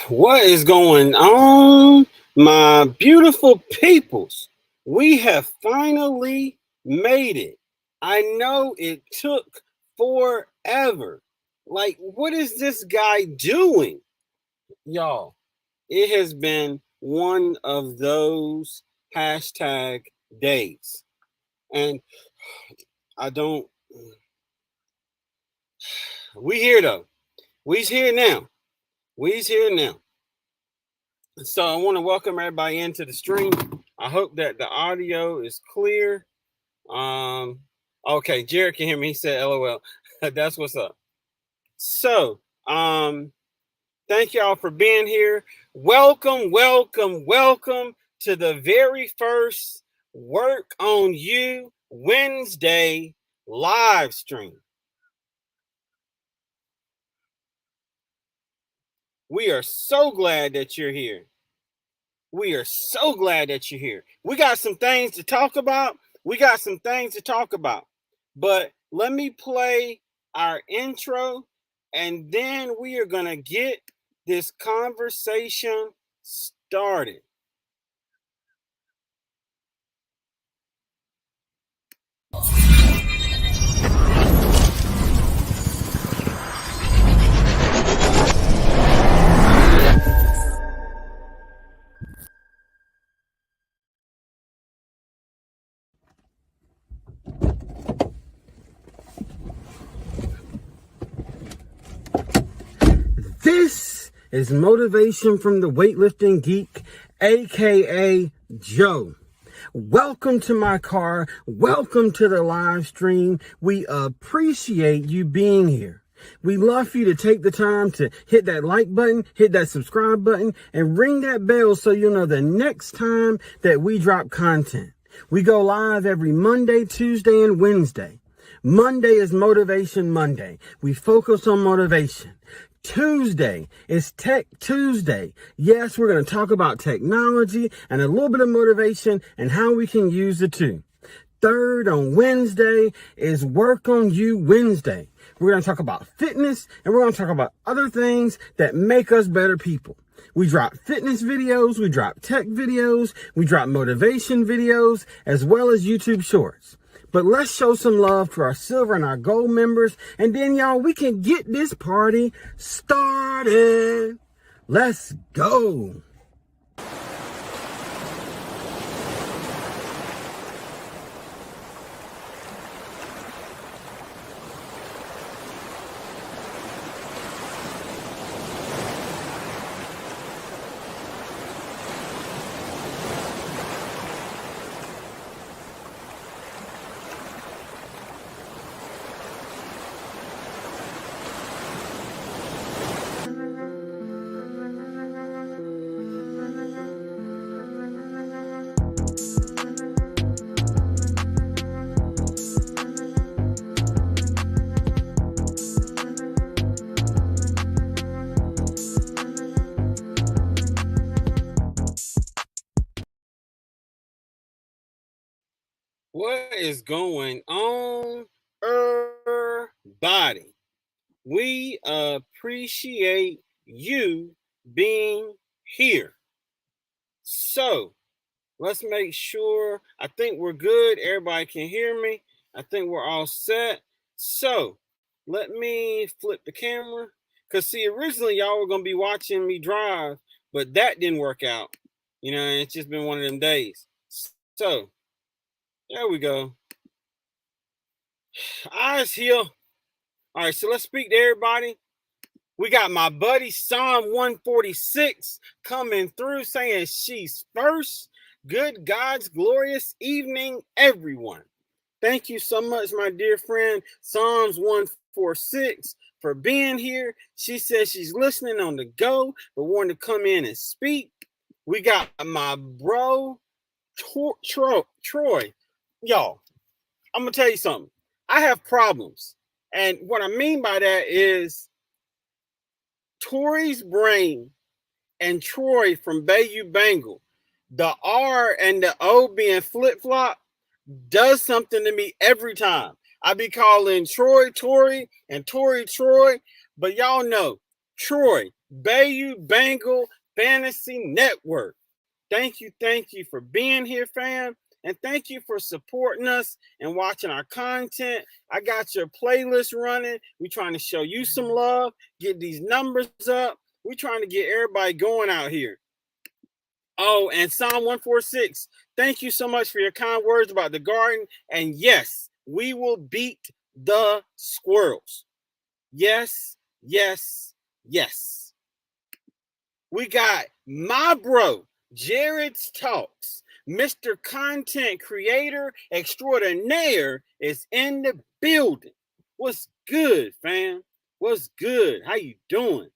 What is going on, my beautiful peoples? We have finally made it. I know it took forever. Like, what is this guy doing? Y'all, it has been one of those hashtag days. And I don't, we here though. We's here now. We's here now. So I want to welcome everybody into the stream. I hope that the audio is clear. Okay, Jared can hear me. He said LOL. That's what's up. So, thank y'all for being here. Welcome to the very first Work on You Wednesday live stream. We are so glad that you're here. We are so glad that you're here. We got some things to talk about. But let me play our intro, and then we are going to get this conversation started. This is Motivation from the Weightlifting Geek, aka Joe. Welcome to my car. Welcome to the live stream. We appreciate you being here. We love for you to take the time to hit that like button, hit that subscribe button, and ring that bell so you'll know the next time that we drop content. We go live every Monday, Tuesday, and Wednesday. Monday is Motivation Monday. We focus on motivation. Tuesday is Tech Tuesday. Yes, we're going to talk about technology and a little bit of motivation and how we can use the two. Third, on Wednesday, is Work on You Wednesday. We're going to talk about fitness, and we're going to talk about other things that make us better people. We drop fitness videos, we drop tech videos, we drop motivation videos, as well as YouTube shorts. But let's show some love to our silver and our gold members. And then, y'all, we can get this party started. Let's go. What is going on, everybody? We appreciate you being here. So let's make sure. I think we're good. Everybody can hear me. I think we're all set. So let me flip the camera. Because, see, originally y'all were going to be watching me drive, but that didn't work out. You know, it's just been one of them days. So there we go. Eyes heal. All right, so let's speak to everybody. We got my buddy Psalm 146 coming through saying she's first. Good God's glorious evening, everyone. Thank you so much, my dear friend, Psalms 146, for being here. She says she's listening on the go, but wanted to come in and speak. We got my bro, Troy. Y'all, I'm going to tell you something. I have problems. And what I mean by that is Tori's brain and Troy from Bayou Bengal, the R and the O being flip-flop does something to me every time. I be calling Troy Tori and Tori Troy, but y'all know Troy, Bayou Bengal Fantasy Network. Thank you for being here, fam. And thank you for supporting us and watching our content. I got your playlist running. We're trying to show you some love, get these numbers up. We're trying to get everybody going out here. Oh, and Psalm 146. Thank you so much for your kind words about the garden. And yes, we will beat the squirrels. Yes, yes, yes. We got my bro, Jared's Talks. Mr. Content Creator Extraordinaire is in the building. What's good, fam? What's good? How you doing?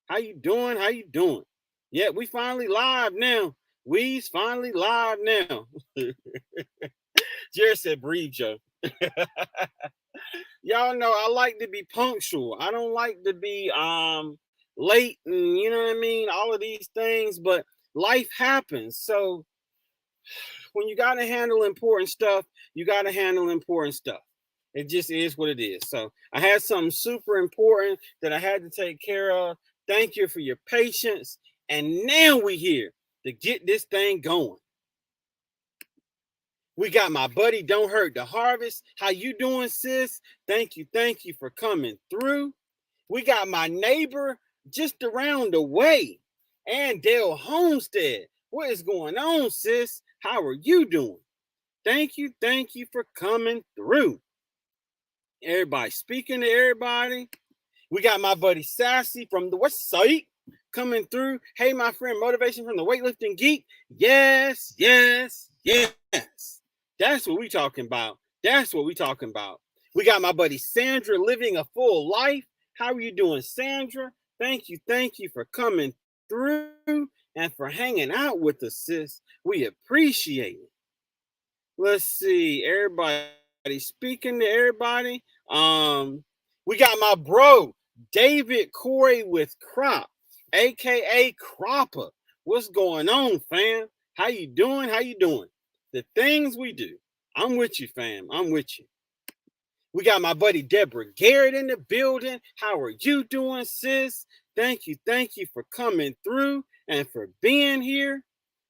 How you doing? How you doing? Yeah, we finally live now. We's finally live now. Jared said, breathe, Joe. Y'all know I like to be punctual. I don't like to be late and you know what I mean, all of these things, but life happens. So when you gotta handle important stuff, you gotta handle important stuff. It just is what it is. So I had something super important that I had to take care of. Thank you for your patience. And now we here to get this thing going. We got my buddy Don't Hurt the Harvest. How you doing, sis? Thank you for coming through. We got my neighbor just around the way, and Dale Homestead. What is going on, sis? How are you doing? Thank you for coming through. Everybody speaking to everybody. We got my buddy Sassy from the West Side coming through. Hey, my friend, Motivation from the Weightlifting Geek. Yes, yes, yes. That's what we talking about. That's what we talking about. We got my buddy Sandra living a full life. How are you doing, Sandra? Thank you for coming through and for hanging out with us, sis. We appreciate it. Let's see, everybody speaking to everybody. We got my bro David Corey with Crop, aka Cropper. What's going on, fam? How you doing? How you doing? The things we do. I'm with you, fam. I'm with you. We got my buddy Deborah Garrett in the building. How are you doing, sis? Thank you for coming through and for being here.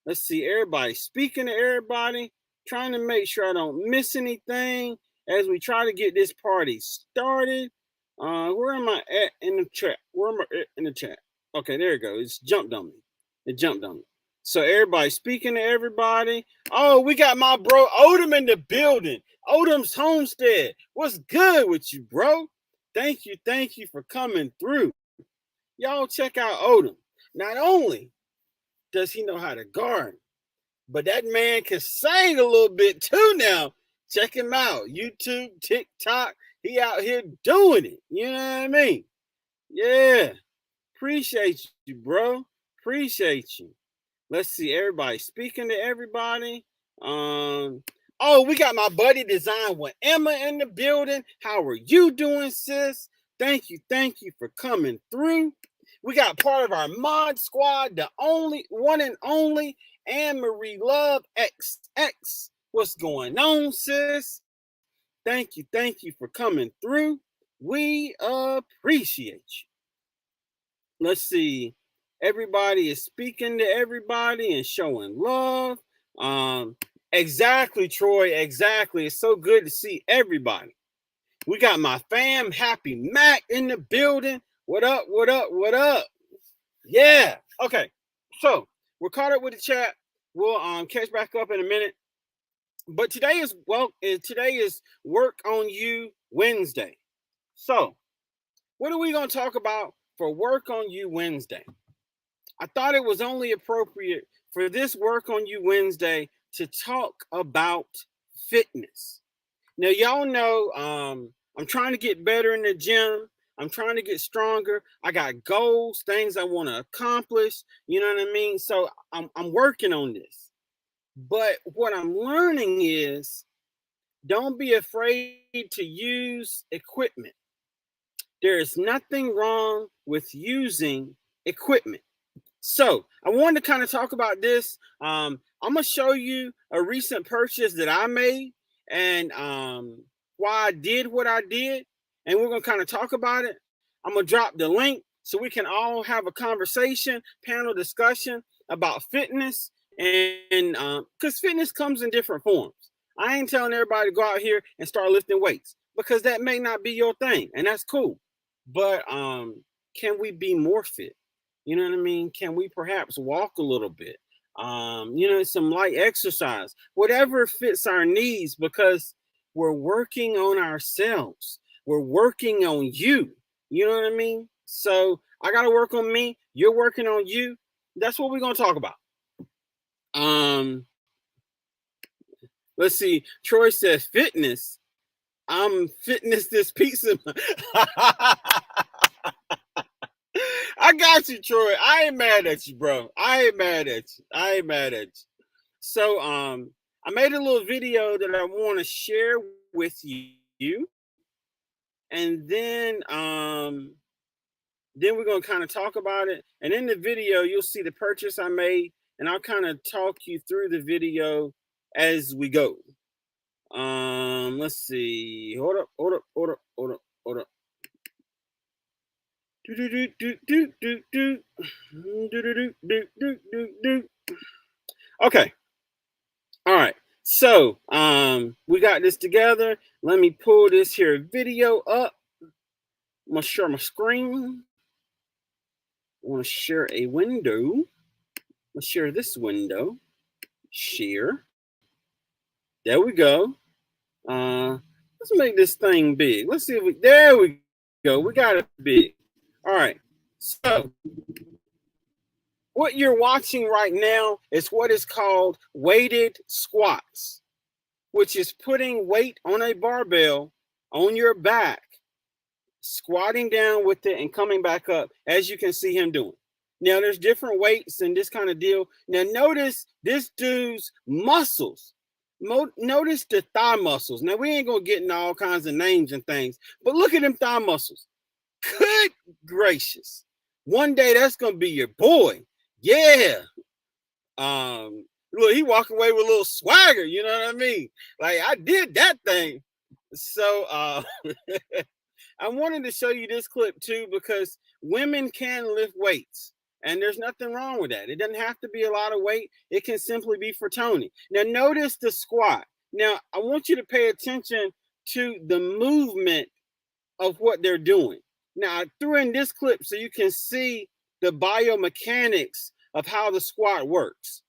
Let's see, everybody speaking to everybody, trying to make sure I don't miss anything as we try to get this party started. Where am I at in the chat? Where am I at in the chat? Okay, there it goes. It's jumped on me. It jumped on me. So everybody speaking to everybody. Oh, we got my bro Odom in the building. Odom's Homestead. What's good with you, bro? Thank you for coming through. Y'all check out Odom. Not only does he know how to garden, but that man can sing a little bit too now. Check him out. YouTube, TikTok. He out here doing it. You know what I mean? Yeah. Appreciate you, bro. Appreciate you. Let's see, everybody speaking to everybody. Oh, we got my buddy Design with Emma in the building. How are you doing, sis? Thank you for coming through. We got part of our mod squad, the only one and only Anne Marie Love XX. What's going on, sis? Thank you for coming through. We appreciate you. Let's see. Everybody is speaking to everybody and showing love. Exactly, Troy. Exactly. It's so good to see everybody. We got my fam, Happy Mac, in the building. What up? What up? What up? Yeah. Okay. So we're caught up with the chat. We'll catch back up in a minute. But today is Work on You Wednesday. So what are we going to talk about for Work on You Wednesday? I thought it was only appropriate for this Work on You Wednesday to talk about fitness. Now, y'all know I'm trying to get better in the gym. I'm trying to get stronger. I got goals, things I want to accomplish. You know what I mean? So I'm working on this. But what I'm learning is don't be afraid to use equipment. There is nothing wrong with using equipment. So I wanted to kind of talk about this. I'm going to show you a recent purchase that I made and why I did what I did. And we're going to kind of talk about it. I'm going to drop the link so we can all have a conversation, panel discussion about fitness. And because fitness comes in different forms. I ain't telling everybody to go out here and start lifting weights because that may not be your thing, and that's cool. But can we be more fit? You know what I mean? Can we perhaps walk a little bit? Some light exercise, whatever fits our needs, because we're working on ourselves. We're working on you. You know what I mean? So I got to work on me. You're working on you. That's what we're going to talk about. Let's see. Troy said fitness. I'm fitness this pizza. I got you, Troy. I ain't mad at you, bro. I ain't mad at you. So I made a little video that I want to share with you. And then we're gonna kind of talk about it. And in the video, you'll see the purchase I made, and I'll kind of talk you through the video as we go. Let's see. Hold up. Okay. All right. So we got this together. Let me pull this here video up. I'm gonna share my screen. I want to share a window. Let's share this window. Share. There we go. Let's make this thing big. Let's see if we. There we go. We got it big. All right. So what you're watching right now is what is called weighted squats, which is putting weight on a barbell on your back, squatting down with it and coming back up, as you can see him doing. Now, there's different weights and this kind of deal. Now, notice this dude's muscles. Notice the thigh muscles. Now, we ain't going to get into all kinds of names and things, but look at them thigh muscles. Good gracious. One day, that's going to be your boy. Yeah. Look, he walking away with a little swagger. You know what I mean? Like, I did that thing. So, I wanted to show you this clip too, because women can lift weights and there's nothing wrong with that. It doesn't have to be a lot of weight. It can simply be for toning. Now, notice the squat. Now, I want you to pay attention to the movement of what they're doing. Now, I threw in this clip so you can see the biomechanics of how the squat works.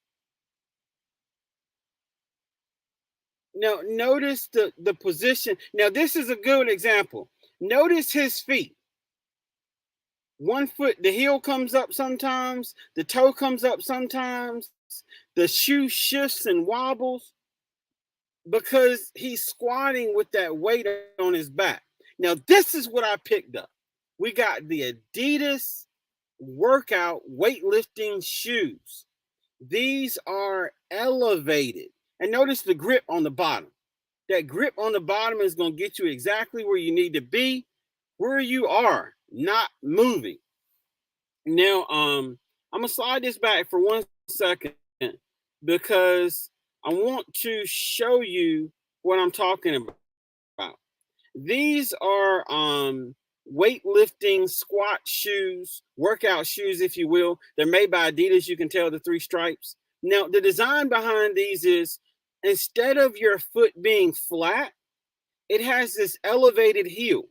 Now, notice the position. Now, this is a good example. Notice his feet. One foot, the heel comes up sometimes, the toe comes up sometimes, the shoe shifts and wobbles because he's squatting with that weight on his back. Now, this is what I picked up. We got the Adidas workout weightlifting shoes. These are elevated. And notice the grip on the bottom. That grip on the bottom is going to get you exactly where you need to be, where you are, not moving. Now, I'm going to slide this back for 1 second because I want to show you what I'm talking about. These are weightlifting squat shoes, workout shoes, if you will. They're made by Adidas. You can tell the 3 stripes. Now, the design behind these is instead of your foot being flat, it has this elevated heel.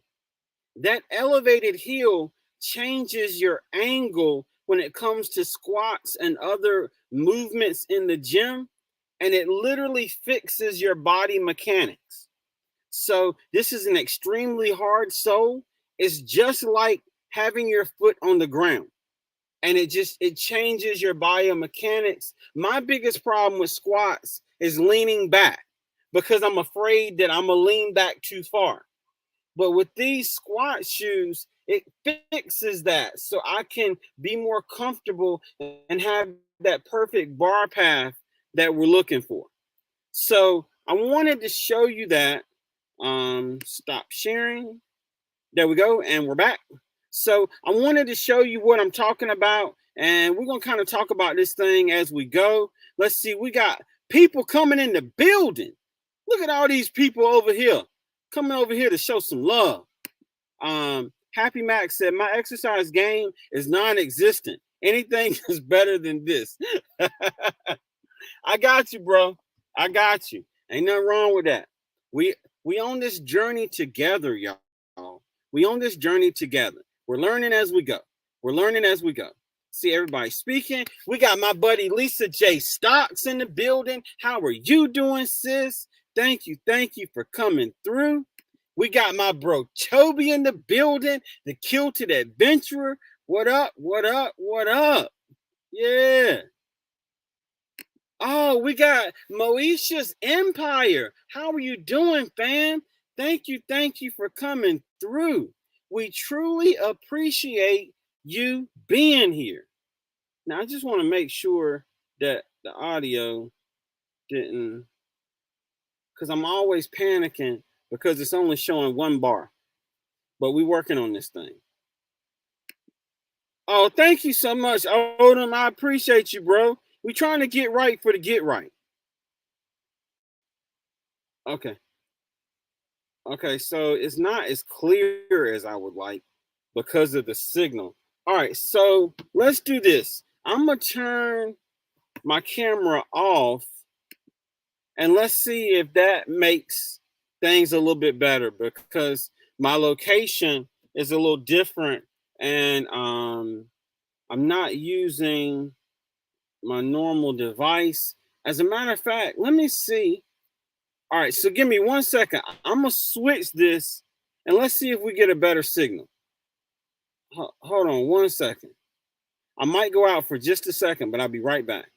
That elevated heel changes your angle when it comes to squats and other movements in the gym, and it literally fixes your body mechanics. So this is an extremely hard sole. It's just like having your foot on the ground, and it changes your biomechanics. My biggest problem with squats is leaning back because I'm afraid that I'm gonna lean back too far. But with these squat shoes, it fixes that so I can be more comfortable and have that perfect bar path that we're looking for. So I wanted to show you that. Stop sharing. There we go. And we're back. So I wanted to show you what I'm talking about. And we're going to kind of talk about this thing as we go. Let's see. We got people coming in the building. Look at all these people over here coming over here to show some love. Happy Max said, my exercise game is non-existent. Anything is better than this. I got you, bro. I got you. Ain't nothing wrong with that. We we on this journey together, y'all. We on this journey together. We're learning as we go. We're learning as we go. See everybody speaking. We got my buddy Lisa J. Stocks in the building. How are you doing, sis? Thank you for coming through. We got my bro Toby in the building, the Kilted Adventurer. What up? What up? What up? Yeah. Oh, we got Moesha's Empire. How are you doing, fam? Thank you for coming through. We truly appreciate you being here. Now, I just want to make sure that the audio didn't, because I'm always panicking because it's only showing one bar, but we're working on this thing. Oh, thank you so much, Odom. I appreciate you, bro. We're trying to get right for the get right. Okay. Okay, so it's not as clear as I would like because of the signal. All right, so let's do this. I'm going to turn my camera off and let's see if that makes things a little bit better because my location is a little different and I'm not using my normal device. As a matter of fact, let me see. All right, so give me 1 second. I'm going to switch this and let's see if we get a better signal. Hold on 1 second. I might go out for just a second, but I'll be right back.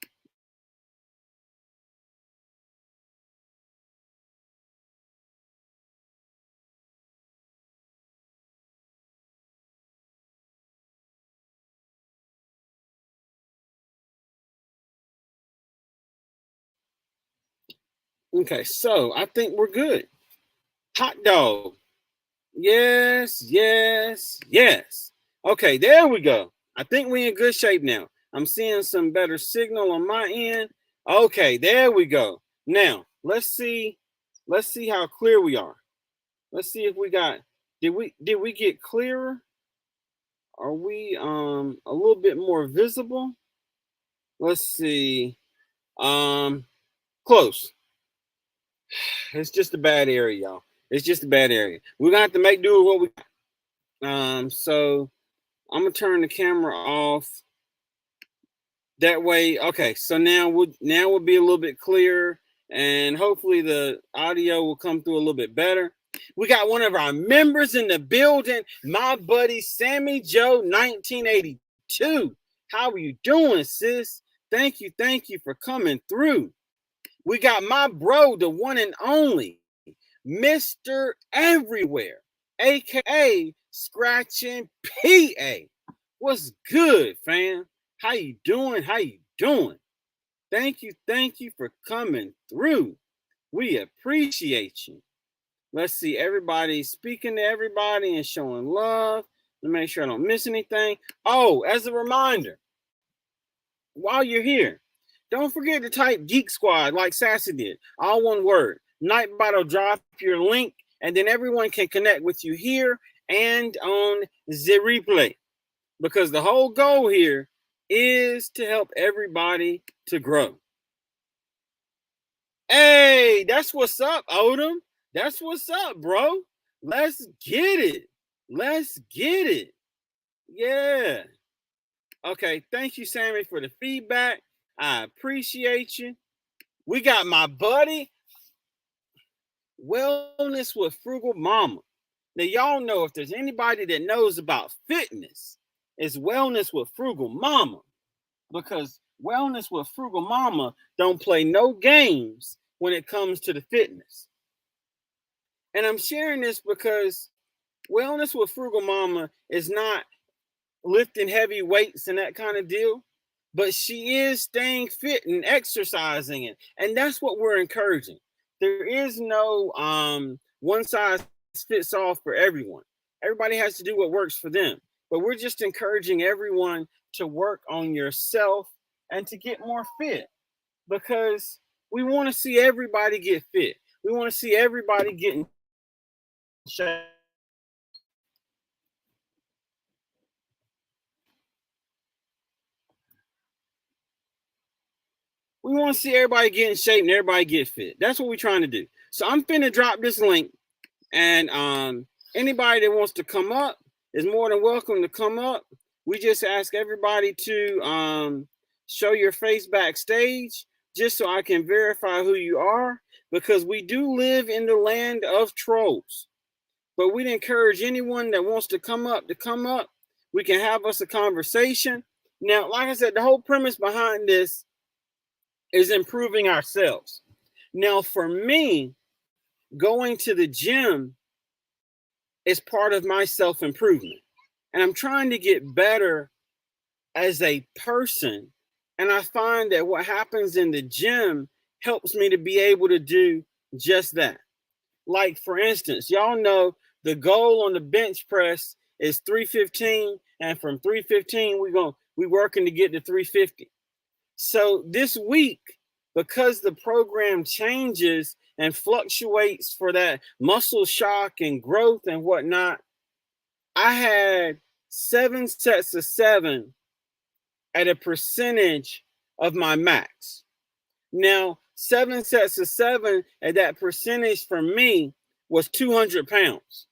Okay, so I think we're good. Hot dog. Yes. Okay, there we go. I think we're in good shape now. I'm seeing some better signal on my end. Okay, there we go. Now, let's see how clear we are. Let's see if we got did we get clearer? Are we a little bit more visible? Let's see. Close. It's just a bad area, y'all. It's just a bad area. We're gonna have to make do with what we got. So I'm gonna turn the camera off. That way, okay. So now we'll be a little bit clearer, and hopefully the audio will come through a little bit better. We got one of our members in the building, my buddy Sammy Joe 1982. How are you doing, sis? Thank you for coming through. We got my bro, the one and only Mr. Everywhere, aka Scratching PA. What's good, fam? How you doing? Thank you for coming through. We appreciate you. Let's see, everybody speaking to everybody and showing love. Let me make sure I don't miss anything. Oh, as a reminder, while you're here, don't forget to type Geek Squad like Sassy did. All one word. Nightbot will drop your link, and then everyone can connect with you here and on the replay. Because the whole goal here is to help everybody to grow. Hey, that's what's up, Odom. That's what's up, bro. Let's get it. Yeah. Okay, thank you, Sammy, for the feedback. I appreciate you. We got my buddy, Wellness with Frugal Mama. Now, y'all know if there's anybody that knows about fitness, it's Wellness with Frugal Mama. Because Wellness with Frugal Mama don't play no games when it comes to the fitness. And I'm sharing this because Wellness with Frugal Mama is not lifting heavy weights and that kind of deal, but she is staying fit and exercising it. And that's what we're encouraging. There is no one size fits all for everyone. Everybody has to do what works for them. But we're just encouraging everyone to work on yourself and to get more fit because we want to see everybody get fit. We want to see everybody getting shape. We want to see everybody get in shape and everybody get fit. That's what we're trying to do. So I'm finna drop this link, and anybody that wants to come up is more than welcome to come up. We just ask everybody to show your face backstage just so I can verify who you are, because we do live in the land of trolls. But we'd encourage anyone that wants to come up to come up. We can have us a conversation. Now, like I said, the whole premise behind this is improving ourselves. Now, for me, going to the gym is part of my self-improvement. And I'm trying to get better as a person. And I find that what happens in the gym helps me to be able to do just that. Like, for instance, y'all know the goal on the bench press is 315, and from 315 we working to get to 350. So this week, because the program changes and fluctuates for that muscle shock and growth and whatnot, I had 7 sets of 7 at a percentage of my max. Now, 7 sets of 7 at that percentage for me was 200 pounds.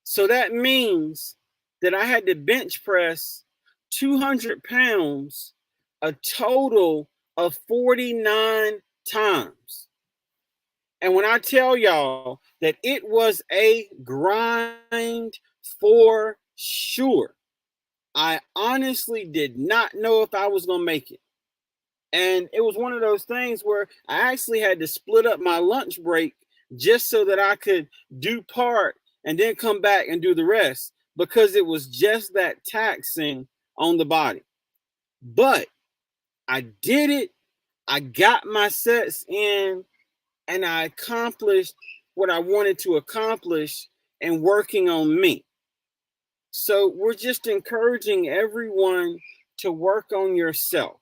So that means that I had to bench press 200 pounds a total of 49 times. And when I tell y'all that it was a grind for sure, I honestly did not know if I was going to make it. And it was one of those things where I actually had to split up my lunch break just so that I could do part and then come back and do the rest, because it was just that taxing on the body. But I did it. I got my sets in, and I accomplished what I wanted to accomplish and working on me. So we're just encouraging everyone to work on yourself.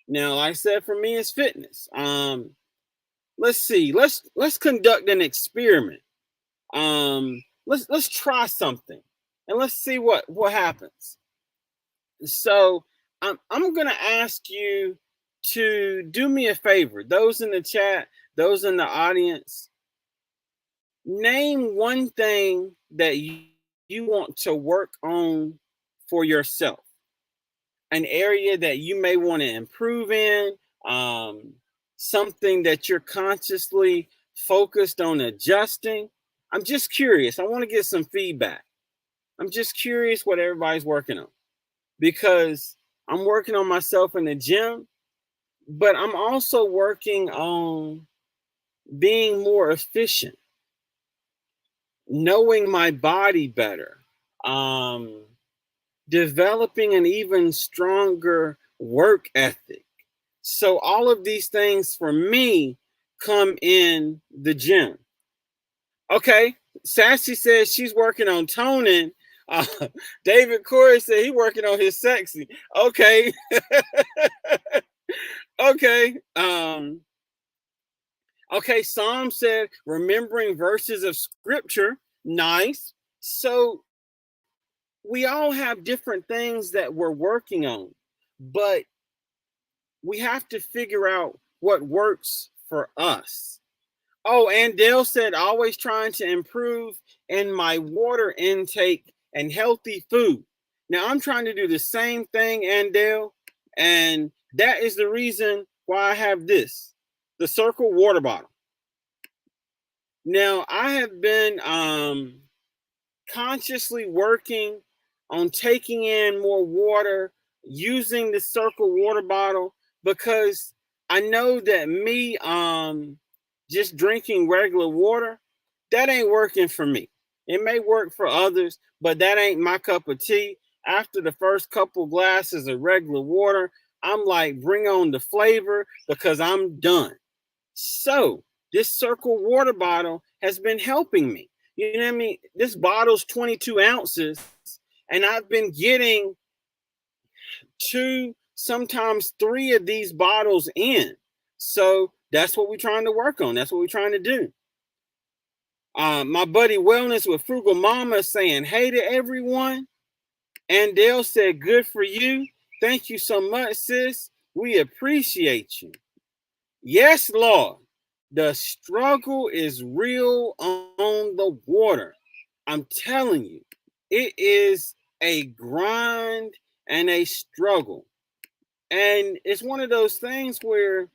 Now, like I said, for me, it's fitness. Let's see. Let's conduct an experiment. Let's try something, and let's see what happens. So I'm gonna ask you to do me a favor. Those in the chat, those in the audience, name one thing that you want to work on for yourself. An area that you may want to improve in, something that you're consciously focused on adjusting. I'm just curious. I want to get some feedback. I'm just curious what everybody's working on, because I'm working on myself in the gym, but I'm also working on being more efficient, knowing my body better, developing an even stronger work ethic. So all of these things for me come in the gym. Okay, Sassy says she's working on toning. David Corey said he's working on his sexy. Okay. Okay. Okay, Psalm said remembering verses of scripture. Nice. So we all have different things that we're working on, but we have to figure out what works for us. Oh, and Dale said always trying to improve in my water intake and healthy food. Now I'm trying to do the same thing, Andale, and that is the reason why I have this, the Circle water bottle. Now I have been consciously working on taking in more water, using the Circle water bottle, because I know that me just drinking regular water, that ain't working for me. It may work for others, but that ain't my cup of tea. After the first couple glasses of regular water, I'm like, bring on the flavor, because I'm done. So this Circle water bottle has been helping me. You know what I mean? This bottle's 22 ounces, and I've been getting 2, sometimes 3 of these bottles in. So that's what we're trying to work on. That's what we're trying to do. My buddy Wellness with Frugal Mama saying, hey to everyone. And Dale said, good for you. Thank you so much, sis. We appreciate you. Yes, Lord, the struggle is real on the water. I'm telling you, it is a grind and a struggle. And it's one of those things where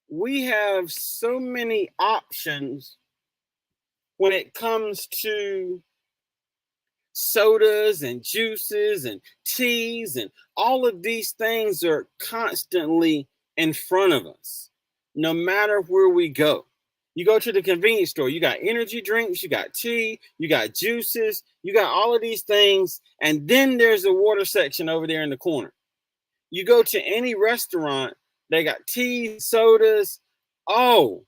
we have so many options when it comes to sodas and juices and teas, and all of these things are constantly in front of us no matter where we go. You go to the convenience store, you got energy drinks, you got tea, you got juices, you got all of these things, and then there's a water section over there in the corner. You go to any restaurant, they got tea, sodas. Oh,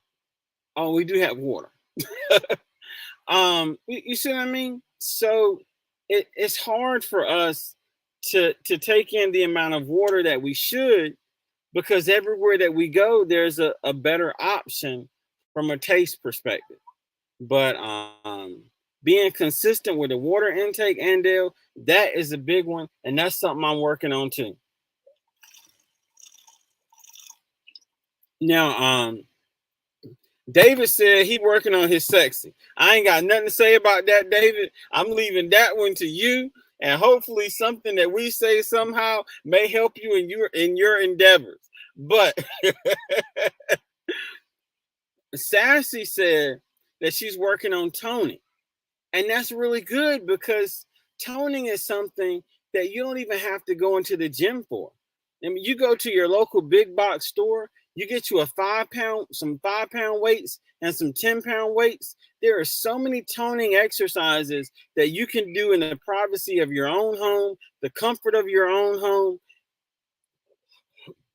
oh, we do have water. You see what I mean? So it's hard for us to take in the amount of water that we should, because everywhere that we go, there's a better option from a taste perspective. But being consistent with the water intake, and Dale, that is a big one, and that's something I'm working on too. Now, David said he working on his sexy. I ain't got nothing to say about that, David. I'm leaving that one to you, and hopefully something that we say somehow may help you in your endeavors. But Sassy said that she's working on toning. And that's really good, because toning is something that you don't even have to go into the gym for. I mean, you go to your local big box store, you get you a 5 pound, some 5 pound weights and some 10 pound weights. There are so many toning exercises that you can do in the privacy of your own home, the comfort of your own home,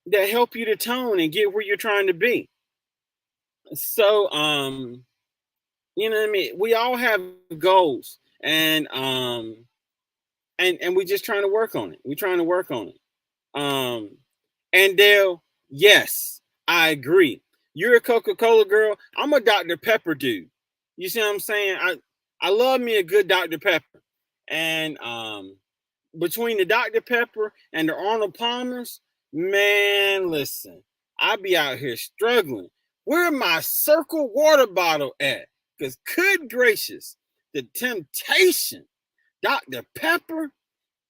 that help you to tone and get where you're trying to be. So, you know what I mean? We all have goals, and we're just trying to work on it. We're trying to work on it. Um, and Dale, yes, I agree. You're a Coca-Cola girl. I'm a Dr. Pepper dude. You see what I'm saying? I love me a good Dr. Pepper. And between the Dr. Pepper and the Arnold Palmers, man, listen, I be out here struggling. Where my circle water bottle at? Because good gracious, the temptation, Dr. Pepper,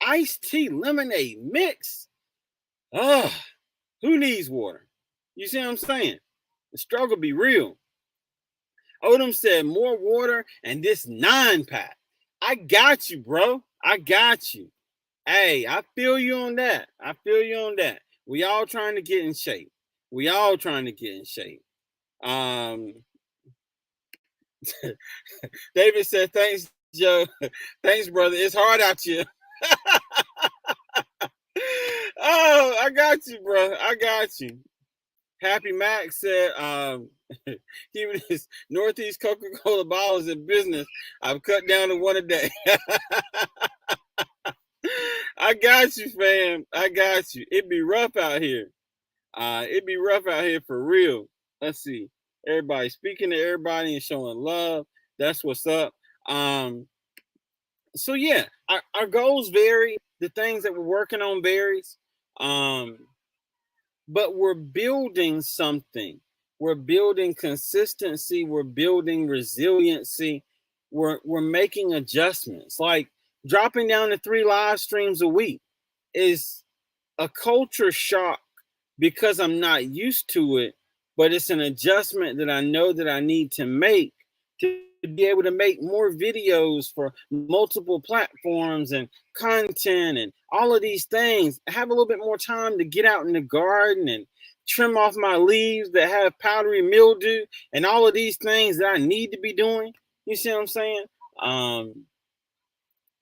iced tea lemonade mix. Ugh, who needs water? You see what I'm saying? The struggle be real. Odom said more water and this 9 pack. I got you, bro. I got you. Hey, I feel you on that. I feel you on that. We all trying to get in shape. We all trying to get in shape. Um, David said, "Thanks, Joe. Thanks, brother. It's hard out here." Oh, I got you, bro. I got you. Happy Max said, keeping his Northeast Coca-Cola bottles in business, I've cut down to one a day. I got you, fam. I got you. It'd be rough out here. It'd be rough out here for real. Let's see. Everybody speaking to everybody and showing love. That's what's up. So yeah, our goals vary. The things that we're working on varies. Um, but we're building something. We're building consistency. We're building resiliency. We're making adjustments. Like dropping down to 3 live streams a week is a culture shock because I'm not used to it, but it's an adjustment that I know that I need to make to be able to make more videos for multiple platforms and content and all of these things. I have a little bit more time to get out in the garden and trim off my leaves that have powdery mildew and all of these things that I need to be doing. You see what I'm saying? Um,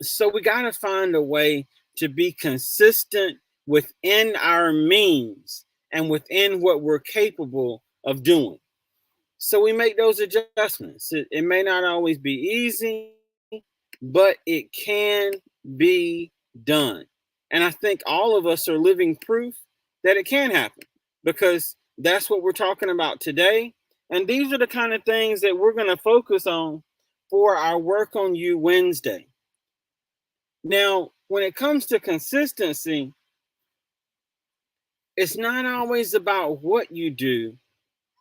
so we got to find a way to be consistent within our means and within what we're capable of doing. So we make those adjustments. It may not always be easy, but it can be done. And I think all of us are living proof that it can happen, because that's what we're talking about today. And these are the kind of things that we're going to focus on for our Work on You Wednesday. Now, when it comes to consistency, it's not always about what you do,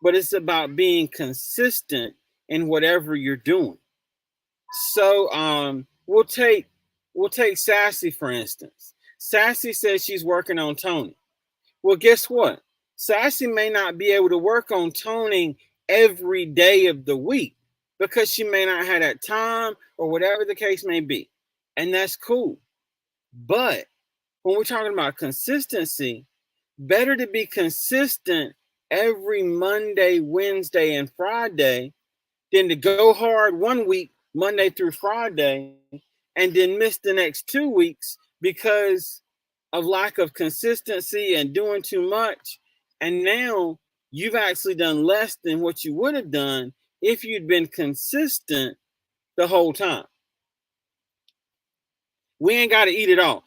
but it's about being consistent in whatever you're doing. So we'll take Sassy for instance. Sassy says she's working on toning. Well, guess what? Sassy may not be able to work on toning every day of the week because she may not have that time or whatever the case may be. And that's cool. But when we're talking about consistency, better to be consistent every Monday, Wednesday, and Friday than to go hard one week, Monday through Friday, and then miss the next 2 weeks because of lack of consistency and doing too much. And now you've actually done less than what you would have done if you'd been consistent the whole time. We ain't got to eat it all.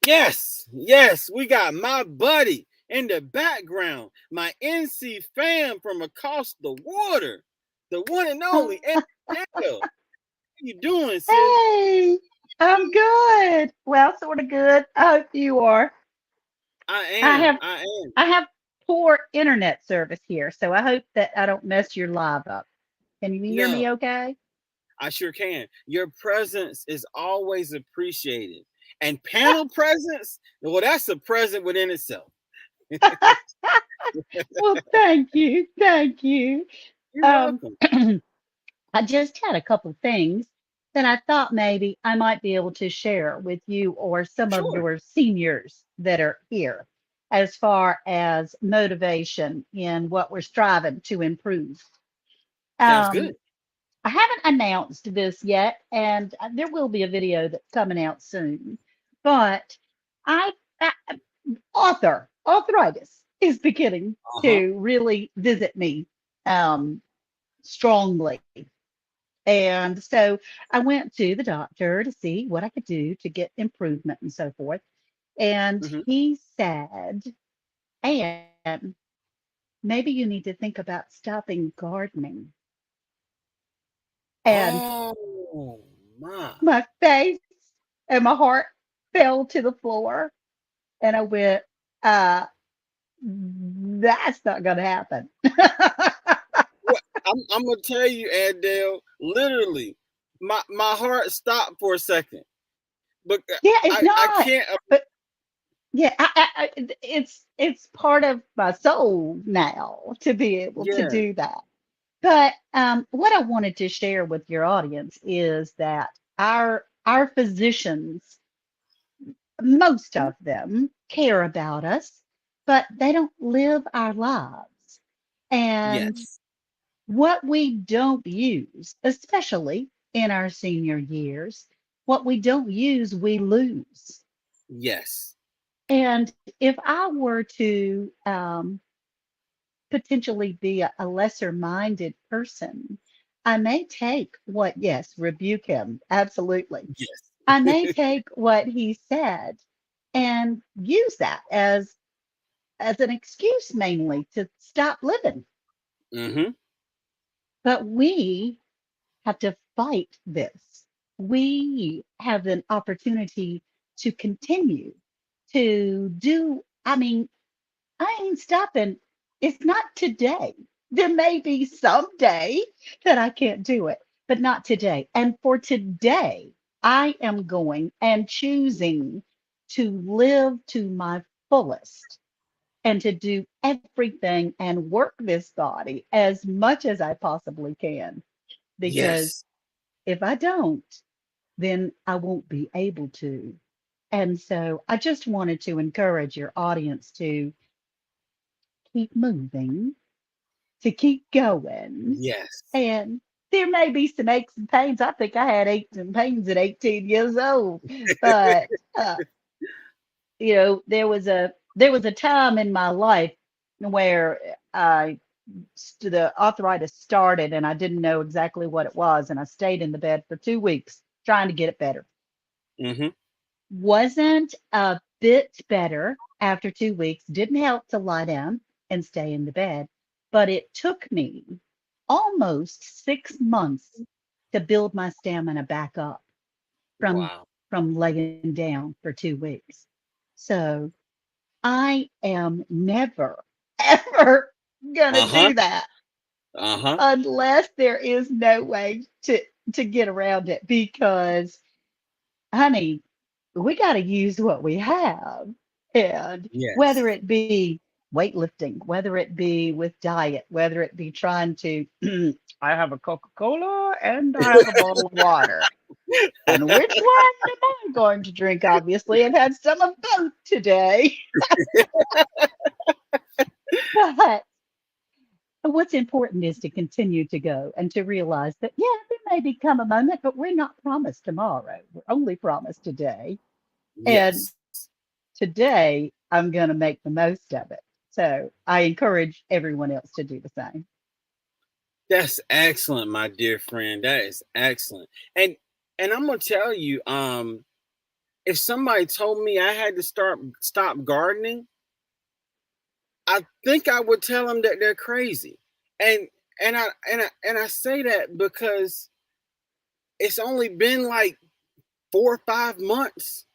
Yes, yes, we got my buddy in the background, my NC fam from across the water, the one and only Dale. How you doing, sis? Hey, I'm good. Well, sort of good. I hope you are. I I am. have I am. I have poor internet service here, so I hope that I don't mess your live up. Can you hear No, me okay? I sure can. Your presence is always appreciated. And panel presence, well, that's a present within itself. Well, thank you. Thank you. You're Um, welcome. I just had a couple things that I thought maybe I might be able to share with you or some of Sure. your seniors that are here as far as motivation in what we're striving to improve. Sounds good. Um, I haven't announced this yet, and there will be a video that's coming out soon. But I, I arthritis is beginning Uh huh. to really visit me strongly. And so I went to the doctor to see what I could do to get improvement and so forth. And Hmm. he said, and maybe you need to think about stopping gardening. And Oh, my. my face and my heart fell to the floor. And I went, uh, that's not going to happen. What I'm gonna tell you, Adele, literally, my heart stopped for a second. But Yeah, I it's I not. can't. But yeah, it's part of my soul now to be able to Yeah. do that. But what I wanted to share with your audience is that our physicians, most of them, care about us, but they don't live our lives. And Yes. what we don't use, especially in our senior years, what we don't use, we lose. Yes. And if I were to potentially be a lesser minded person, I may take what, yes, rebuke him, absolutely. Yes. I may take what he said and use that as an excuse mainly to stop living. Mm-hmm. But we have to fight this. We have an opportunity to continue to do. I mean, I ain't stopping. It's not today. There may be some day that I can't do it, but not today. And for today, I am going and choosing to live to my fullest and to do everything and work this body as much as I possibly can. Because Yes. if I don't, then I won't be able to. And so I just wanted to encourage your audience to keep moving, to keep going. Yes. And there may be some aches and pains. I think I had aches and pains at 18 years old, but uh, there was a time in my life where the arthritis started and I didn't know exactly what it was, and I stayed in the bed for 2 weeks trying to get it better. Mm-hmm. Wasn't a bit better after 2 weeks, didn't help to lie down and stay in the bed, but it took me almost 6 months to build my stamina back up from Wow. from laying down for 2 weeks. So I am never, ever. gonna Uh-huh. do that Uh-huh. unless there is no way to get around it because, honey, we got to use what we have. And whether Yes. it be weightlifting, whether it be with diet, whether it be trying to, I have a Coca-Cola and I have a bottle of water. And which one am I going to drink? Obviously, I've had some of both today. But what's important is to continue to go and to realize that, yeah, there may become a moment, but we're not promised tomorrow. We're only promised today. And Yes. today, I'm going to make the most of it. So I encourage everyone else to do the same. That's excellent, my dear friend. That is excellent. And I'm gonna tell you, if somebody told me I had to stop gardening, I think I would tell them that they're crazy. And and I say that because it's only been like 4 or 5 months,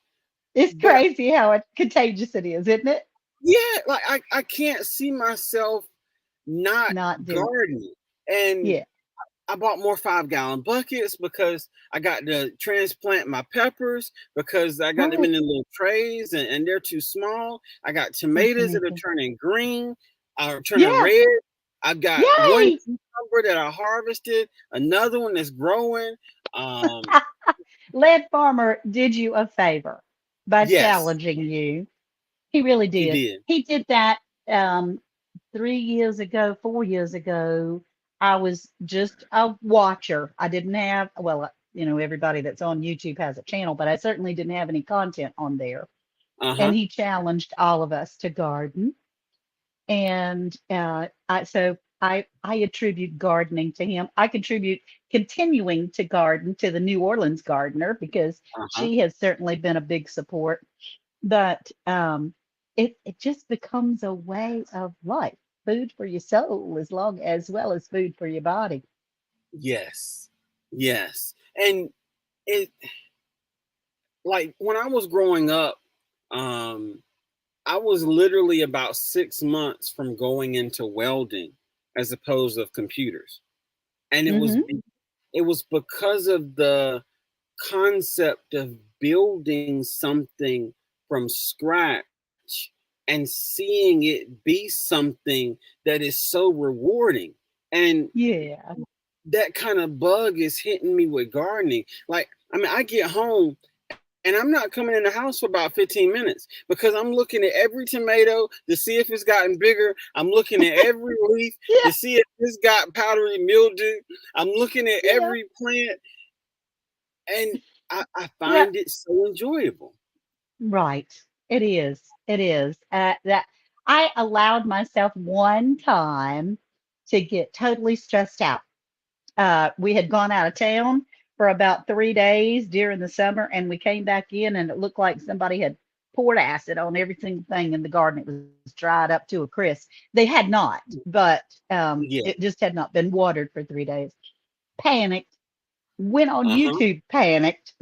It's but crazy how contagious it is, isn't it? yeah, like I can't see myself not Not doing, gardening. And yeah. I bought more 5-gallon buckets because I got to transplant my peppers because I got them in Right. the little trays and they're too small. I got That's tomatoes that are amazing. turning green, are turning Yeah. red. I've got one Yay. cucumber that I harvested, another one that's growing. Um, Lead Farmer did you a favor by yes, challenging you. He really he did. did. He did that um, 3 years ago, 4 years ago. I was just a watcher. I didn't have, well, everybody that's on YouTube has a channel, but I certainly didn't have any content on there. And Uh-huh. he challenged all of us to garden. And I attribute gardening to him. I contribute continuing to garden to the New Orleans gardener because Uh-huh. she has certainly been a big support. But it just becomes a way of life, food for your soul, as well as food for your body. Yes. Yes. And it like when I was growing up, um, I was literally about 6 months from going into welding as opposed of computers. And Hmm. it was because of the concept of building something from scratch and seeing it be something that is so rewarding. And Yeah. that kind of bug is hitting me with gardening. Like, I mean, I get home and I'm not coming in the house for about 15 minutes because I'm looking at every tomato to see if it's gotten bigger. I'm looking at every leaf Yeah. to see if it's got powdery mildew. I'm looking at Yeah. every plant and I Yeah. find it so enjoyable. Right. It is. It is. That I allowed myself one time to get totally stressed out. We had gone out of town for about 3 days during the summer, and we came back in, and it looked like somebody had poured acid on every single thing in the garden. It was dried up to a crisp. They had not, but Yeah. it just had not been watered for 3 days. Panicked. Went on Uh-huh. YouTube. Panicked.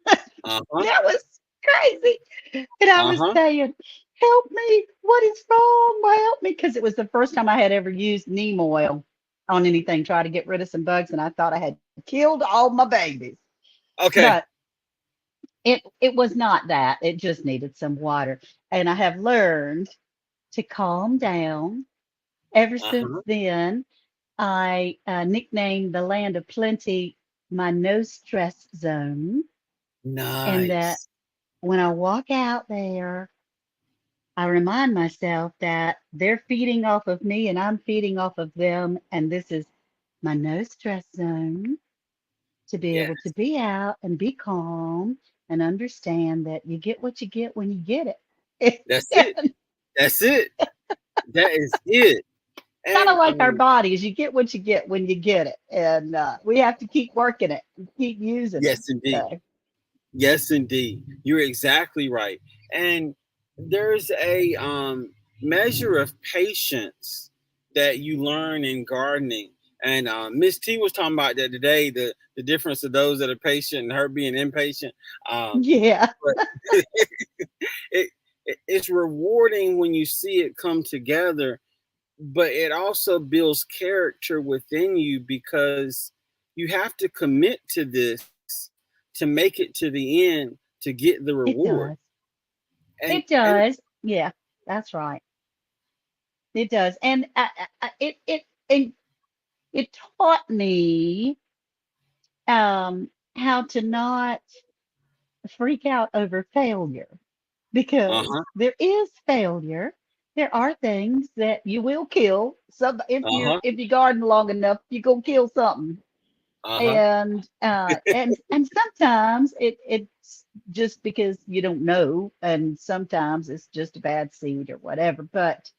Uh-huh. That was crazy. And I was Uh-huh. saying, help me. What is wrong? Why help me? Because it was the first time I had ever used neem oil on anything, try to get rid of some bugs. And I thought I had killed all my babies. Okay. But it was not that. It just needed some water. And I have learned to calm down. Ever since Uh-huh. then, I nicknamed the land of plenty my no stress zone. And that Nice. when I walk out there, I remind myself that they're feeding off of me and I'm feeding off of them. And this is my no stress zone to be able to Yes. be out and be calm and understand that you get what you get when you get it. That's it. Kind That's it. That is it. of And like our bodies, you get what you get when you get it. And we have to keep working it, keep using it. yes, indeed. So, Yes, indeed. You're exactly right. And there's a measure of patience that you learn in gardening. And Miss T was talking about that today, the difference of those that are patient and her being impatient. Um, yeah. but it, it's rewarding when you see it come together but it also builds character within you because you have to commit to this to make it to the end to get the It reward. does. It And does. Yeah, that's right. It does. And it taught me how to not freak out over failure because uh-huh, there is failure. There are things that you will kill. Some uh-huh, if you garden long enough, you're gonna kill something. uh-huh. And sometimes it's just because you don't know, and sometimes it's just a bad seed or whatever. But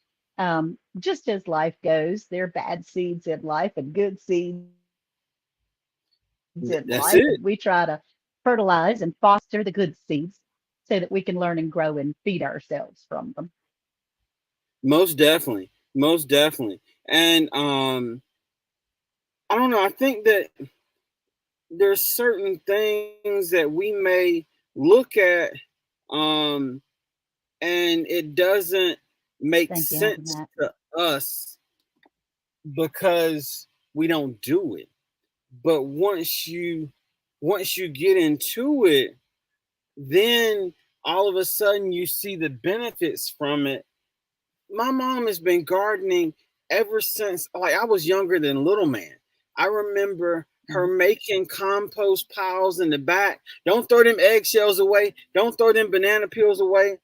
just as life goes, there are bad seeds in life and good seeds in life, and we try to That's fertilize it. and foster the good seeds so that we can learn and grow and feed ourselves from them. Most definitely. Most definitely. And I don't know, I think that there's certain things that we may look at um and it doesn't make Thank you, sense Matt. to us because we don't do it. But once you get into it, then all of a sudden you see the benefits from it. My mom has been gardening ever since like I was younger than little man. I remember her Mhm. making compost piles in the back. Don't throw them eggshells away. Don't throw them banana peels away.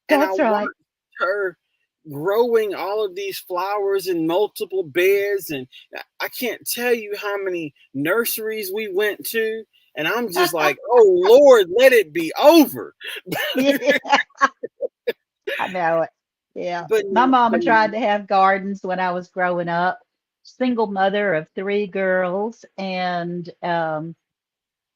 And I That's right. watched her growing all of these flowers in multiple beds. And I can't tell you how many nurseries we went to. And I'm just like, oh Lord, let it be over. Yeah, I know it. Yeah. but My mama but tried to have gardens when I was growing up. Single mother of three girls, and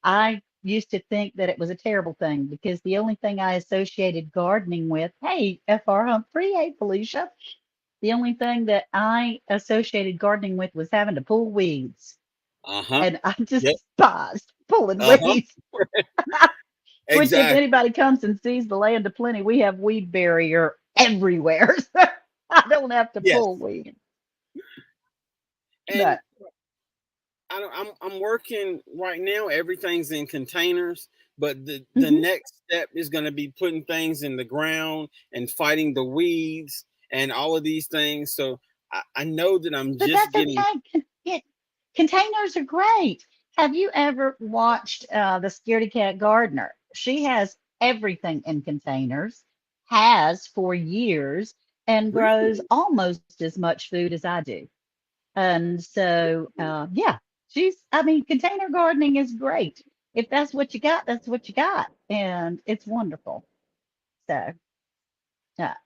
I used to think that it was a terrible thing because the only thing I associated gardening with, hey, F.R. Humphrey, hey, Felicia, the only thing that I associated gardening with was having to pull weeds. uh-huh. And I Yep. despised pulling Uh-huh. weeds, which, if Exactly. anybody comes and sees the land of plenty, we have weed barrier everywhere. So I don't have to pull Yes. weeds. And But I'm working right now. Everything's in containers, but the mhm. next step is going to be putting things in the ground and fighting the weeds and all of these things. So I know that I'm But just that's getting. okay. Containers are great. Have you ever watched the Scaredy Cat Gardener? She has everything in containers, has for years, and grows Really? almost as much food as I do. And so, yeah, I mean, container gardening is great. If that's what you got, that's what you got. And it's wonderful. So,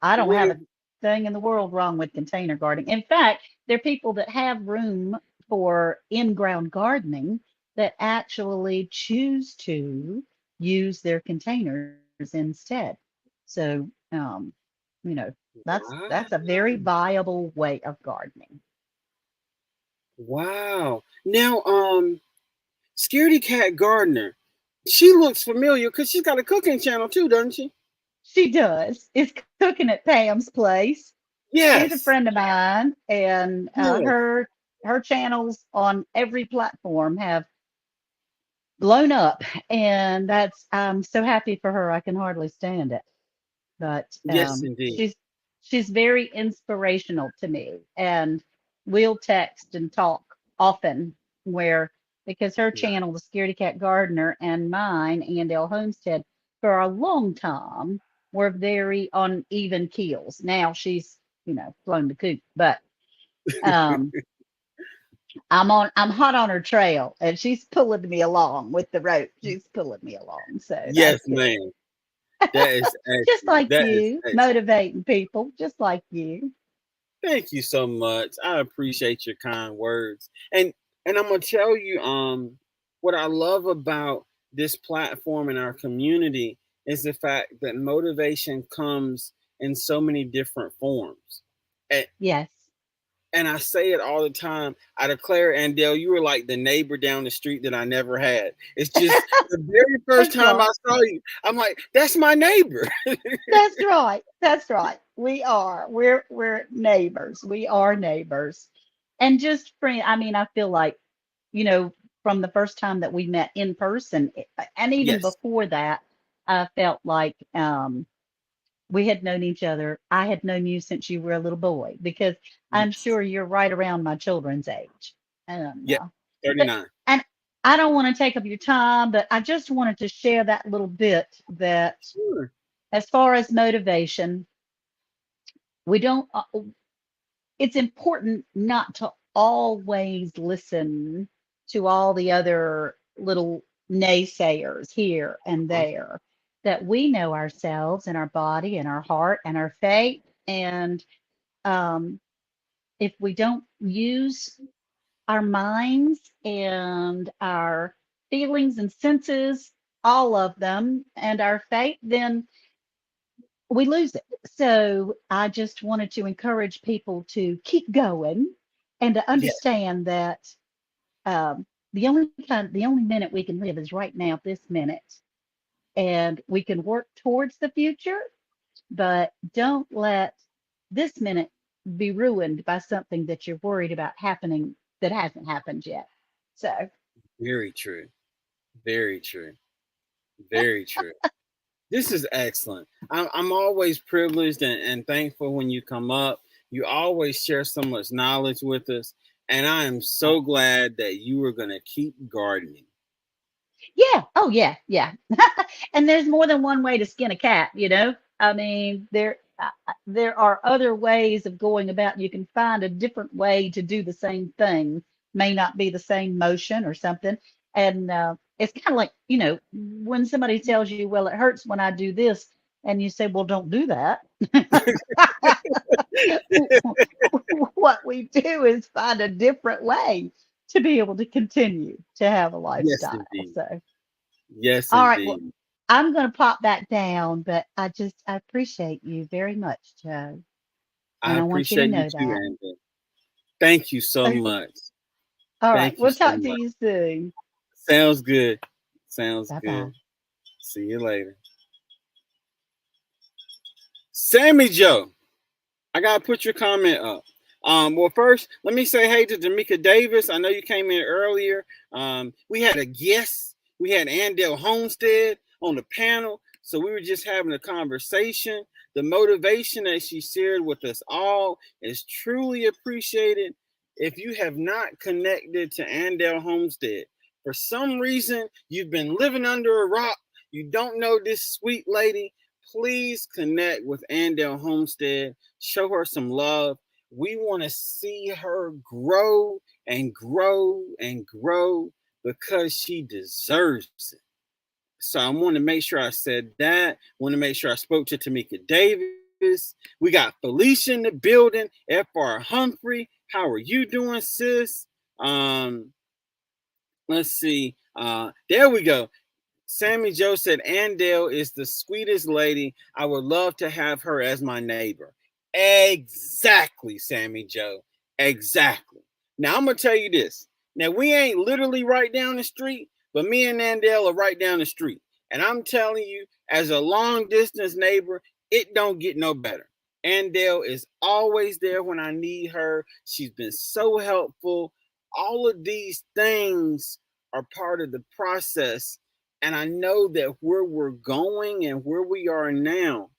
I don't have Well, a thing in the world wrong with container gardening. In fact, there are people that have room for in-ground gardening that actually choose to use their containers instead. So, you know, that's a wow. very viable way of gardening. Wow. Now, Scaredy Cat Gardner, she looks familiar because she's got a cooking channel too, doesn't she? She does. It's cooking at Pam's place. She's a friend Yes. of mine, and Yes. her channels on every platform have blown up, and that's I'm so happy for her. I can hardly stand it. But Yes, indeed. she's very inspirational to me, and we'll text and talk often. Where because her channel, the Scaredy Cat Gardener, and mine, and El Homestead, for a long time were very on even keels. Now she's flown the coop, but um, I'm hot on her trail, and she's pulling me along with the rope. She's pulling me along, so Yes, that's good. ma'am. That is Just excellent. like That is you, excellent. motivating people, just like you. Thank you so much. I appreciate your kind words. And I'm gonna tell you, what I love about this platform and our community is the fact that motivation comes in so many different forms. And, Yes. And I say it all the time. I declare, Andell, you were like the neighbor down the street that I never had. It's just the very first That's time I right. saw you, I'm like, that's my neighbor. That's right. That's right. We are. We're neighbors. We are neighbors. And just friend, I mean, I feel like, you know, from the first time that we met in person, and even Yes. before that, I felt like we had known each other. I had known you since you were a little boy because I'm Yes. sure you're right around my children's age. And Yeah. but 39. and I don't want to take up your time, but I just wanted to share that little bit that Sure. as far as motivation, we don't it's important not to always listen to all the other little naysayers here and Uh-huh. there, that we know ourselves and our body and our heart and our fate. And um, if we don't use our minds and our feelings and senses, all of them, and our fate, then we lose it. So I just wanted to encourage people to keep going and to Yes. understand that the only minute we can live is right now, this minute, and we can work towards the future, but don't let this minute be ruined by something that you're worried about happening that hasn't happened yet. So, Very true. Very true. Very true. This is excellent. I'm always privileged and thankful when you come up. You always share so much knowledge with us. And I am so glad that you are going to keep gardening. yeah. Oh, yeah. Yeah. And there's more than one way to skin a cat, you know? I mean, there are other ways of going about. You can find a different way to do the same thing. May not be the same motion or something. And it's kind of like, you know, when somebody tells you, well, it hurts when I do this, and you say, well, don't do that. What we do is find a different way to be able to continue to have a Yes, lifestyle. indeed. So, Yes, all right, well, indeed. I'm going to pop back down, but I appreciate you very much, Joe, I and I want you to appreciate you know too, that. Andrew. Thank you so Okay. much. All right, Thank you we'll so talk to much. you soon. Sounds good. Sounds Bye good. bye. See you later. Sammy Joe. I gotta put your comment up. Well, first, let me say hey to Jamaica Davis. I know you came in earlier. We had a guest. We had Andell Homestead on the panel, so we were just having a conversation. The motivation that she shared with us all is truly appreciated. If you have not connected to Andell Homestead, for some reason you've been living under a rock, you don't know this sweet lady, please connect with Andell Homestead. Show her some love. We want to see her grow and grow and grow because she deserves it. So I want to make sure I said that. I want to make sure I spoke to Tamika Davis. We got Felicia in the building. FR Humphrey. How are you doing, sis? Um, let's see. There we go. Sammy Joe said, Andell is the sweetest lady. I would love to have her as my neighbor. Exactly, Sammy Joe. Exactly. Now, I'm going to tell you this. Now, we ain't literally right down the street, but me and Andell are right down the street. And I'm telling you, as a long distance neighbor, it don't get no better. Andell is always there when I need her. She's been so helpful. All of these things are part of the process, and I know that where we're going and where we are now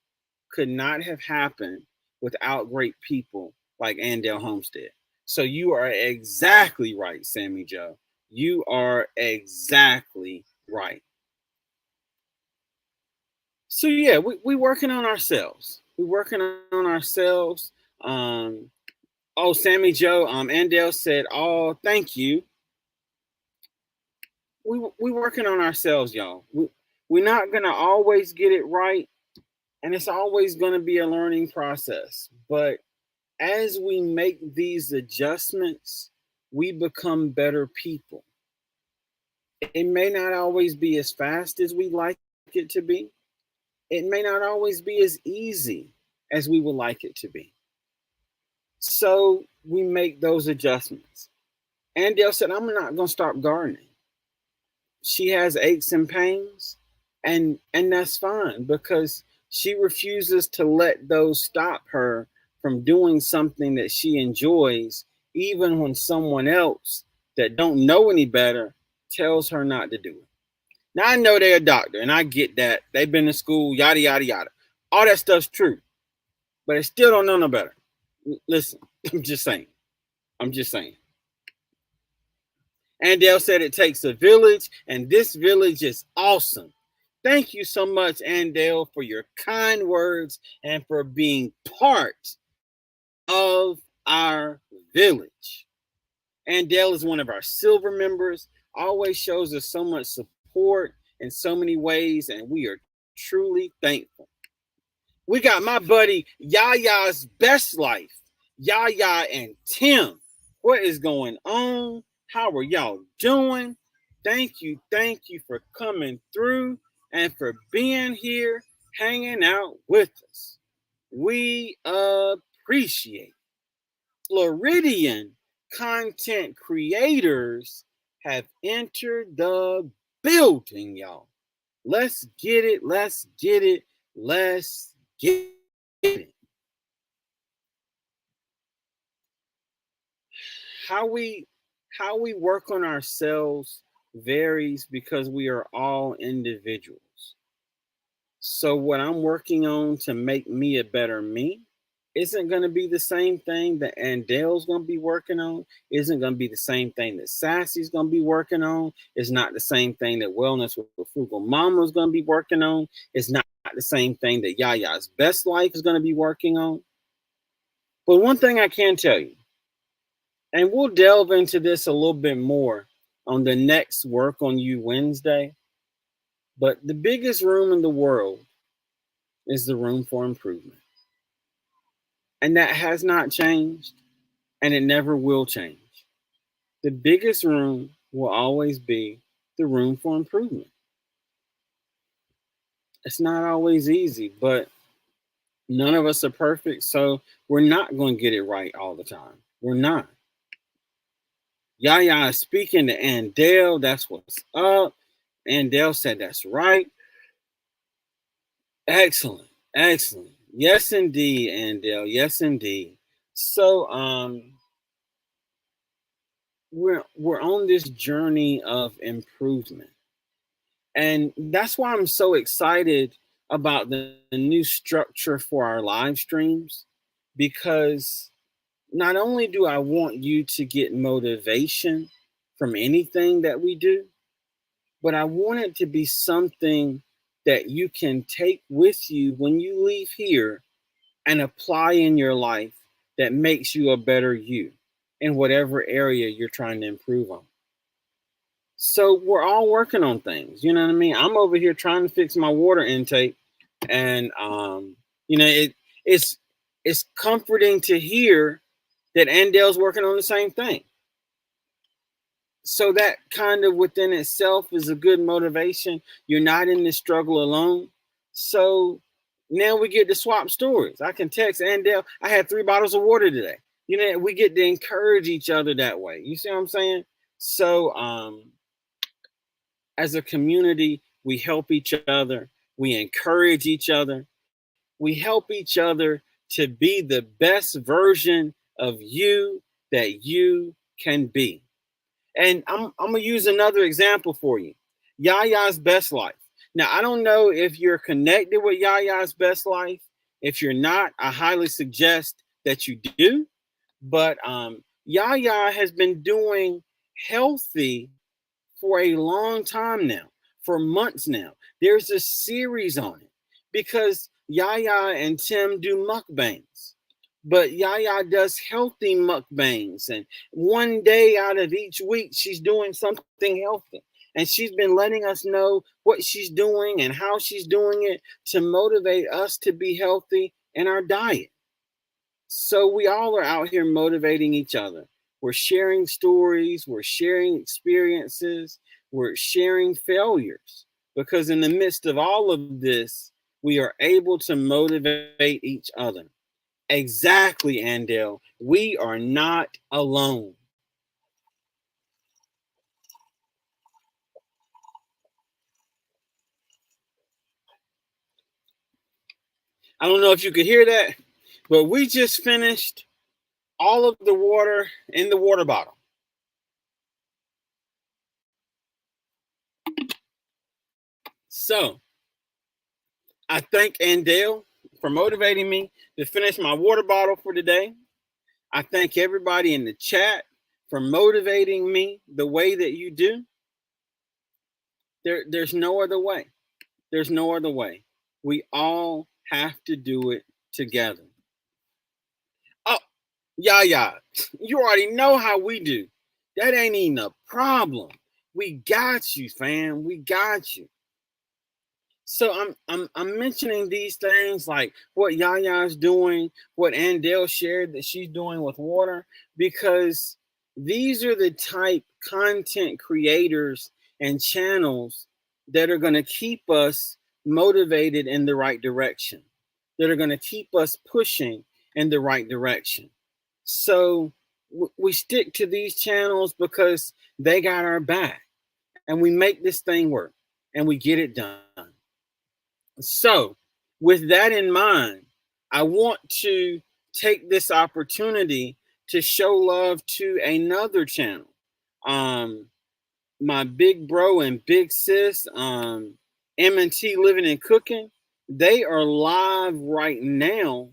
could not have happened without great people like Andell Homestead. So you are exactly right, Sammy Joe. You are exactly right. So yeah, we working on ourselves. We working on ourselves. Um, oh, Sammy Joe, Andell said, "Oh, thank you." We working on ourselves, y'all. We're not gonna always get it right, and it's always going to be a learning process. But as we make these adjustments, we become better people. It may not always be as fast as we like it to be. It may not always be as easy as we would like it to be. So we make those adjustments. And Dale said, I'm not going to start gardening. She has aches and pains, and that's fine because she refuses to let those stop her from doing something that she enjoys, even when someone else that don't know any better tells her not to do it. Now I know they're a doctor, and I get that they've been to school, yada yada yada. All that stuff's true, but they still don't know no better. Listen, I'm just saying. I'm just saying. Andale said it takes a village, and this village is awesome. Thank you so much, Andale, for your kind words and for being part of our village. Andale is one of our silver members, always shows us so much support in so many ways, and we are truly thankful. We got my buddy Yaya's Best Life, Yaya and Tim. What is going on? How are y'all doing? Thank you for coming through and for being here, hanging out with us. We appreciate Floridian content creators have entered the building, y'all. Let's get it. Let's get it. Let's get it. How we how we work on ourselves varies because we are all individuals. So what I'm working on to make me a better me isn't going to be the same thing that Andale's going to be working on, isn't going to be the same thing that Sassy's going to be working on, it's not the same thing that Wellness with Frugal Mama is going to be working on, it's not the same thing that Yaya's Best Life is going to be working on. But one thing I can tell you, and we'll delve into this a little bit more on the next Work on You Wednesday, but the biggest room in the world is the room for improvement. And that has not changed, and it never will change. The biggest room will always be the room for improvement. It's not always easy, but none of us are perfect, so we're not going to get it right all the time. We're not. Yaya is speaking to Andale. That's what's up. Andale said that's right. Excellent. Excellent. Yes, indeed, Andale. Yes, indeed. So, we're on this journey of improvement. And that's why I'm so excited about the new structure for our live streams, because not only do I want you to get motivation from anything that we do, but I want it to be something that you can take with you when you leave here and apply in your life that makes you a better you in whatever area you're trying to improve on. So we're all working on things, you know what I mean? I'm over here trying to fix my water intake, and it's comforting to hear that Andale's working on the same thing. So that kind of within itself is a good motivation. You're not in this struggle alone. So now we get to swap stories. I can text Andale, I had 3 bottles of water today. You know, we get to encourage each other that way. You see what I'm saying? So as a community, we help each other, we encourage each other, we help each other to be the best version of you that you can be. And I'm going to use another example for you. Yaya's Best Life. Now, I don't know if you're connected with Yaya's Best Life. If you're not, I highly suggest that you do. But Yaya has been doing healthy for a long time now, for months now. There's a series on it because Yaya and Tim do mukbangs. But Yaya does healthy mukbangs, and one day out of each week, she's doing something healthy. And she's been letting us know what she's doing and how she's doing it to motivate us to be healthy in our diet. So we all are out here motivating each other. We're sharing stories, we're sharing experiences, we're sharing failures. Because in the midst of all of this, we are able to motivate each other. Exactly, Andel. We are not alone. I don't know if you could hear that, but we just finished all of the water in the water bottle. So I thank Andale for motivating me to finish my water bottle for today. I thank everybody in the chat for motivating me the way that you do. There's no other way. There's no other way. We all have to do it together. Oh, yeah. You already know how we do. That ain't even a problem. We got you, fam. We got you. So I'm mentioning these things like what Yaya's doing, what Andel shared that she's doing with water, because these are the type content creators and channels that are going to keep us motivated in the right direction, that are going to keep us pushing in the right direction. So we stick to these channels because they got our back, and we make this thing work and we get it done. So, with that in mind, I want to take this opportunity to show love to another channel. My big bro and big sis, M&T Living and Cooking, they are live right now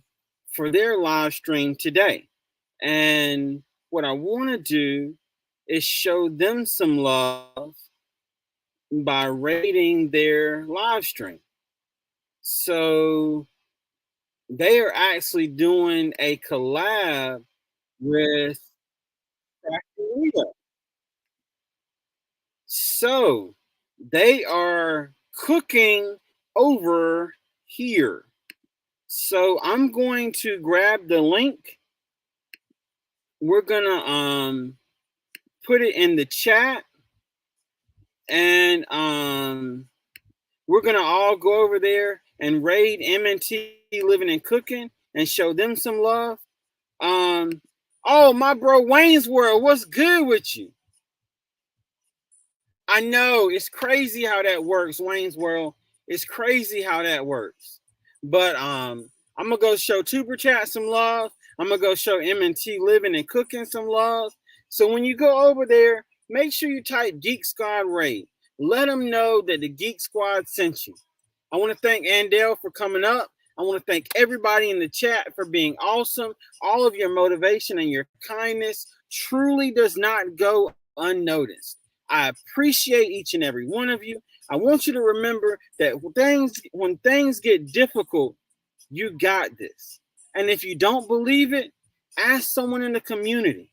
for their live stream today. And what I want to do is show them some love by rating their live stream. So they are actually doing a collab with Rita. So they are cooking over here. So I'm going to grab the link. We're gonna put it in the chat, and we're gonna all go over there and raid M&T Living and Cooking and show them some love. Oh, my bro Wayne's World, what's good with you? I know it's crazy how that works, Wayne's World. It's crazy how that works. But I'm gonna go show Tuber Chat some love. I'm gonna go show M&T Living and Cooking some love. So when you go over there, make sure you type Geek Squad Raid. Let them know that the Geek Squad sent you. I want to thank Andel for coming up. I want to thank everybody in the chat for being awesome. All of your motivation and your kindness truly does not go unnoticed. I appreciate each and every one of you. I want you to remember that when things get difficult, you got this. And if you don't believe it, ask someone in the community.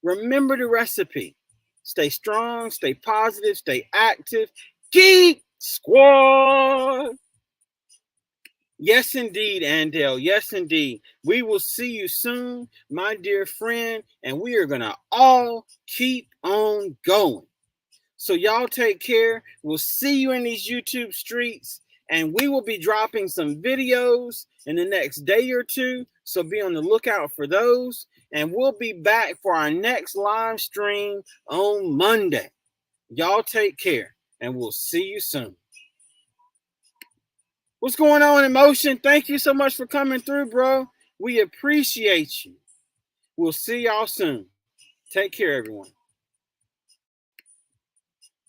Remember the recipe. Stay strong, stay positive, stay active. Geek Squad! Yes, indeed, Andel. Yes, indeed. We will see you soon, my dear friend, and we are going to all keep on going. So y'all take care. We'll see you in these YouTube streets, and we will be dropping some videos in the next day or two. So be on the lookout for those, and we'll be back for our next live stream on Monday. Y'all take care, and we'll see you soon. What's going on, Emotion? Thank you so much for coming through, bro. We appreciate you. We'll see y'all soon. Take care, everyone.